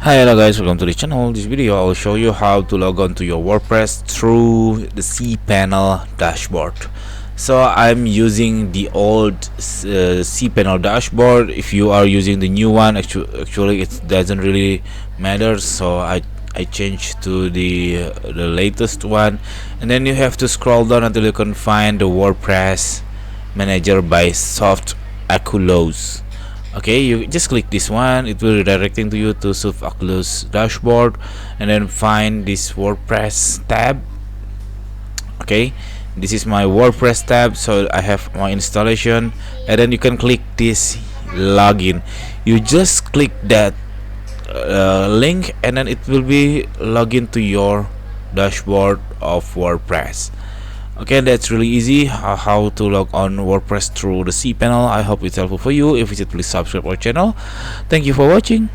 Hi, hello guys, welcome to the channel. This video I will show you how to log on to your WordPress through the CPanel dashboard. So I'm using the old CPanel dashboard. If you are using the new one, actually it doesn't really matter. So I changed to the latest one, and then you have to scroll down until you can find the WordPress manager by Soft Aculos. Okay, you just click this one, it will redirecting to you to Oculus dashboard, and then find this WordPress tab. Okay, this is my WordPress tab, so I have my installation, and then you can click this login. You just click that link, and then it will be login to your dashboard of WordPress. Okay, that's really easy how to log on WordPress through the cPanel. I hope it's helpful for you. If it's, please subscribe our channel. Thank you for watching.